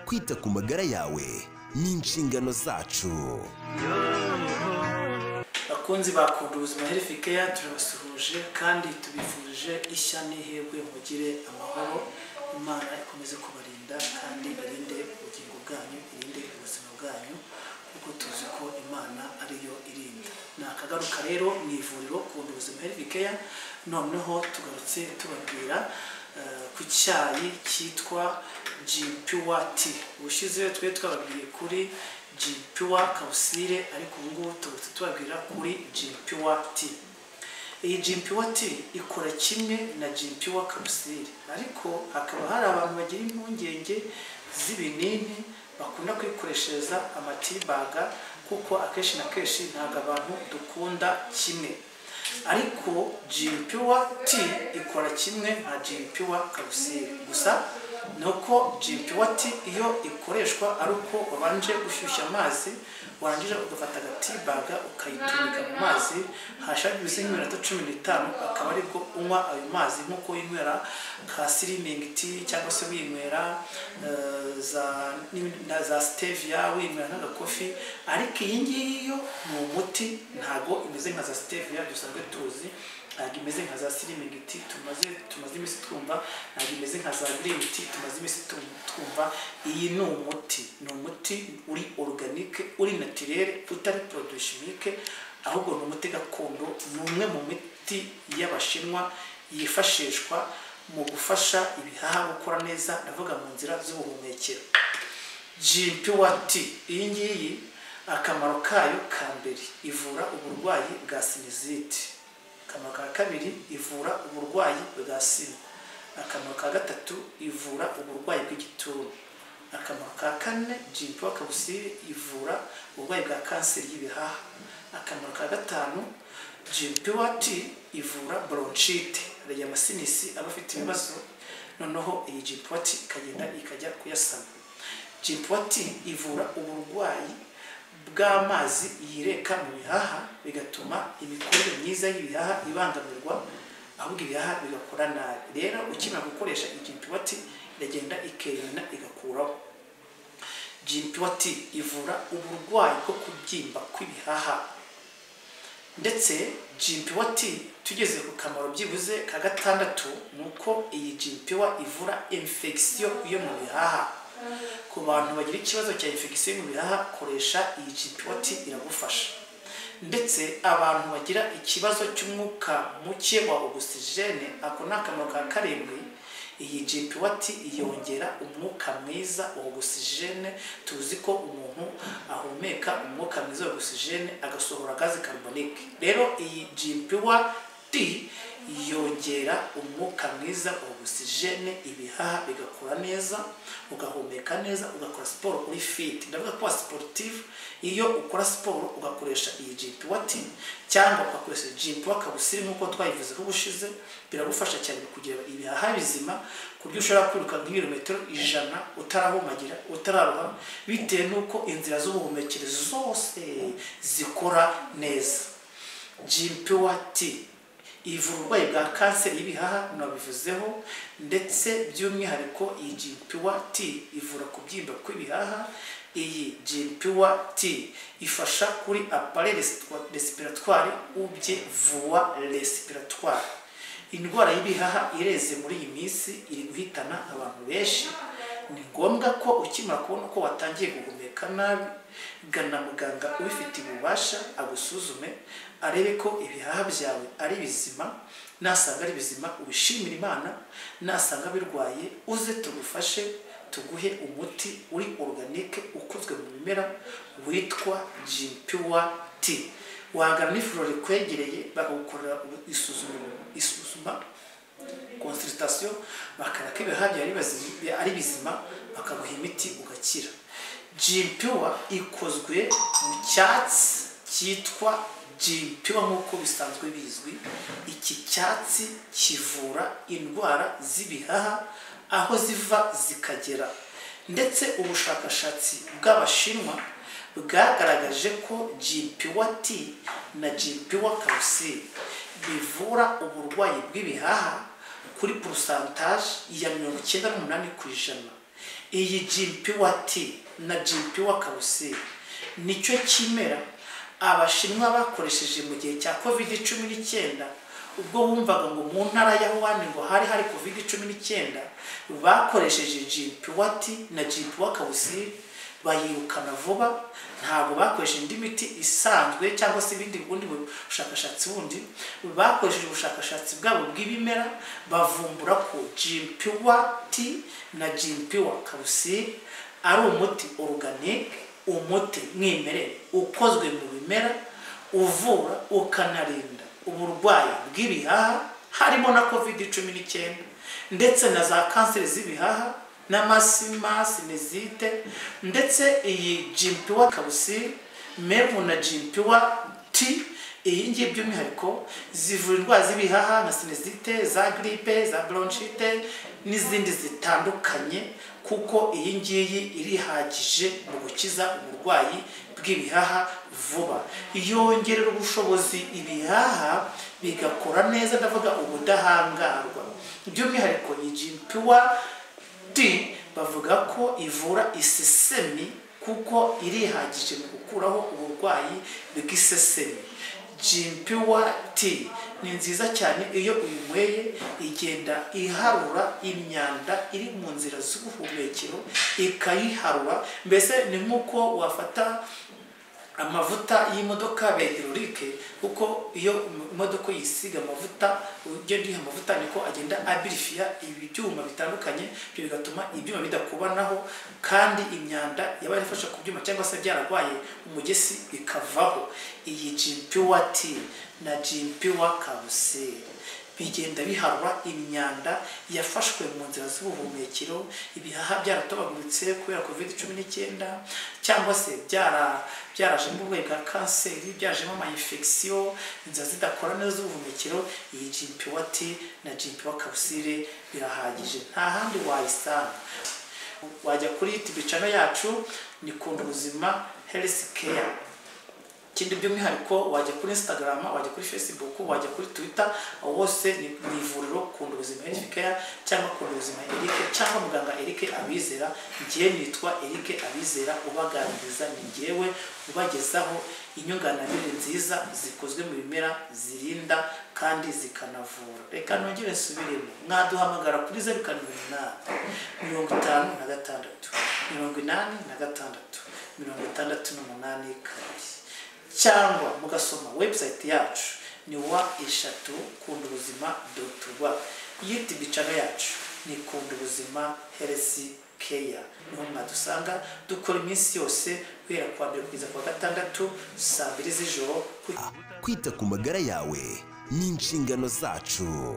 kwita ku magara yawe ni inshingano zacu. Bakunzi bakunda ubuzima Health Care, turabasuhuje kandi tubifurije ishya n'ihirwe, mugire amahoro. Imana ikomeze kubarinda kandi irinde ubugingo bwanyu, irinde ubuzima bwanyu, kuko tuzi ko Imana ariyo irinda. Nakagaruka rero mu ivuriro kunda ubuzima Health Care, noneho tugarutse tubabwira ku cyayi cyitwa G-Pure Tea. Ubushize twe twababwiye kuri G-Pure Capsule, ariko ubu ngubu tugarutse tubabwira kuri G-Pure Tea. Iyi G-Pure Tea ikora kimwe na G-Pure Capsule, ariko hakaba hari abantu bagira impungenge z'ibinini bakunda kwikoreshereza amatibaga, kuko akenshi na kenshi ntabwo abantu dukunda kimwe. Ariko G-Pure Tea ikora kimwe nka G-Pure Capsule, gusa nuko G-Pure Tea iyo ikoreshwa ari uko wabanje gushyushya amazi, warangije ugafata agatibaga ukayitumika mu mazi, hashaka iminota 15 akaba aribwo unywa ayo mazi, nkuko winywera ka slimming tea cyangwa se winywera za stevia, winywera n'agakofi. Ariko iyi ngiyi yo ni umuti, ntago imeze nka za stevia dusanzwe tuzi, ntabwo imeze nka za slimming tea tumaze imisi twumva, ntabwo imeze nka za green tea tumaze imisi twumva. Iyi ni umuti uri organique, uri naturel, utari produit chimique, ahubwo ni umuti gakondo. Ni umwe mu miti y'Abashinwa yifashishwa mu gufasha ibihaha gukora neza, ndavuga mu nzira z'ubuhumekero. G-Pure Tea iyi ngiyi akamaro kayo ka mbere, ivura uburwayi bwa sinusite. Akamaro ka kabiri, ivura uburwayi bwa sida. Akamaro ka gatatu, ivura uburwayi bw'igituntu. Akamaro ka kane, G-Pure Capsule ivura uburwayi bwa kanseri y'ibihaha. Akamaro ka gatanu, G-Pure Tea ivura bronchite, hari amasinisi aba afite ibibazo, noneho iyi G-Pure Tea ikagenda ikajya kuyasana. G-Pure Tea ivura uburwayi bw'amazi yireka mu bihaha, bigatuma imikorere myiza y'ibihaha ibangamirwa, ahubwo ibihaha bigakora nabi. Rero ukimara gukoresha G-Pure Tea iragenda ikerena igakuraho. G-Pure Tea ivura uburwayi bwo kubyimba kw'ibihaha. Ndetse G-Pure Tea tugeze ku kamaro byibuze ka gatandatu, nuko iyi G-Pure ivura infection yo mu bihaha. Ku bantu bagira ikibazo cya infection mu bihaha, koresha iyi G-Pure Tea iragufasha. Ndetse abantu bagira ikibazo cy'umwuka muke wa oxygene, ako ni akamaro ka karindwi. Iyi G-Pure Tea yongera umwuka mwiza wa oxygene. Tuzi ko umuntu ahumeka umwuka mwiza wa oxygene agasohora gaze carbonique. Rero iyi G-Pure Tea yongera umwuka mwiza wa oxygene, ibihaha bigakora neza, ugahumeka neza, ugakora siporo uri fit. Ndavuga ko sportive, iyo ukora siporo ugakoresha iyi G-Pure Tea cyangwa ugakoresha G-Pure Capsule nkuko twayivuze ko gushize, biragufasha cyane kugira ibihaha bizima, kuryo ushobora kwiruka nk'ibirometero 100 utarahumagira, utararuha, bitewe nuko inzira z'ubuhumekero zose zikora neza. G-Pure Tea ivura uburwayi bwa kanseri y'ibihaha nabivuzeho, ndetse by'umwihariko iyi G-Pure Tea ivura kubyimba kw'ibihaha. Iyi G-Pure Tea ifasha kuri appareil respiratoire ou bien voie respiratoire. Indwara y'ibihaha ireze muri iyi minsi, iri guhitana abantu benshi. Ni ngombwa ko ukimara kubona ko watangiye guhumeka nabi, gana muganga ubifitiye ububasha agusuzume, arebe ko ibihaha byawe ari bizima. Nasanga ari bizima ubishimira Imana, nasanga birwaye uze tugufashe, tuguhe umuti uri organique ukozwe mu bimera witwa G-Pure Tea. Wagana n'ivuriro rikwegereye bakagukorera isuzuma consultation, bakaraka ibihaha byawe ari bizima, bakaguha imiti ugakira. G-Pure ikozwe mu cyatsi cyitwa G-Pure nk'uko bisanzwe bizwi. Iki cyatsi kivura indwara z'ibihaha aho ziva zikagera, ndetse ubushakashatsi bw'Abashinwa bwagaragaje ko G-Pure Tea na G-Pure Capsule bivura uburwayi bw'ibihaha kuri pourcentage ya 98%. iyi Jimpiwa Tea na Jimpiwa Kapusine nicyo kimera abashinwa bakoresheje mu gihe cya COVID-19 ubwo bumvaga ngo mu ntara ya Wuhan ngo hari COVID-19 bakoresheje Jimpiwa Tea na Jimpiwa Kapusine bayirukana vuba. Ntabwo bakoresheje indi miti isanzwe cyangwa se ibindi bundi bushakashatsi bundi, bakoresheje ubushakashatsi bwabo bw'ibimera bavumbura ko Jimpiwa Tea na Jimpiwa Kapusine ari umuti organic, umuti mwimerere ukozwe mu bimera uvura ukanarinda uburwayi bw'ibihaha harimo na COVID-19 ndetse na za kanseri z'ibihaha n'amasima, sinezite. Ndetse iyi Jimpiwa Kapusine memu na Jimpiwa Tea iyi ngiyi by'umwihariko zivura indwara z'ibihaha nka sinezite, za grippe, za bronchite n'izindi zitandukanye, kuko iyi ngiyi irihagije mu gukiza uburwayi bw'ibihaha vuba, yongerera ubushobozi ibihaha bigakora neza, ndavuga ubudahangarwa. By'umwihariko iyi Jimpiwa Tea bavuga ko ivura isesemi kuko irihagije mu gukuraho uburwayi bw'isesemi. Jimpiwa Tea ni nziza cyane, iyo uyinyweye igenda iharura imyanda iri mu nzira z'ubuhumekero ikayiharura. Mbese ni nk'uko wafata amavuta y'imodoka hydraulique, kuko iyo imodoka yisiga amavuta ugenda iha amavuta niko agenda abirifiya ibyuma bitandukanye, byo bigatuma ibyuma bidakubanaho kandi imyanda yaba ifasha ku byuma cyangwa se byaragwaye umugesi ikavaho. Iyi Jimpiwa Tea na Jimpiwa Kapusine bigenda biharura imyanda yafashwe mu nzira z'ubuhumekero, ibihaha byaratobaguritse kubera COVID-19 cyangwa se byarajemo uburwayi bwa kanseri, byarajemo ama infection, inzira zidakora neza z'ubuhumekero. Iyi Jimpiwa Tea na Jimpiwa Kapusine birahagije, nta handi wayisanga. Wajya kuri YouTube channel yacu ni Kunda Ubuzima Health Care. Kindi by'umwihariko wajya kuri Instagram, wajya kuri Facebook, wajya kuri Twitter, wose ni ivuriro Kunda Ubuzima Health Care cyangwa Kunda Ubuzima Eric cyangwa muganga Eric Abizera. Ngiye nitwa Eric Abizera, ubaganiriza ni ngewe ubagezaho inyunganabire nziza zikozwe mu bimera zirinda kandi zikanavura. Reka nongere nsubiremo, mwaduhamagara kuri 0 56 86 cyangwa mugasoma website yacu ni wa3kundubuzima.rw. YouTube channel yacu ni Kunda Ubuzima Health Care. Niho mwadusanga dukora iminsi yose guhera kwa mbere kugeza kwa gatandatu saa 2 z'ijoro. Kwita ku magara yawe ni inshingano zacu.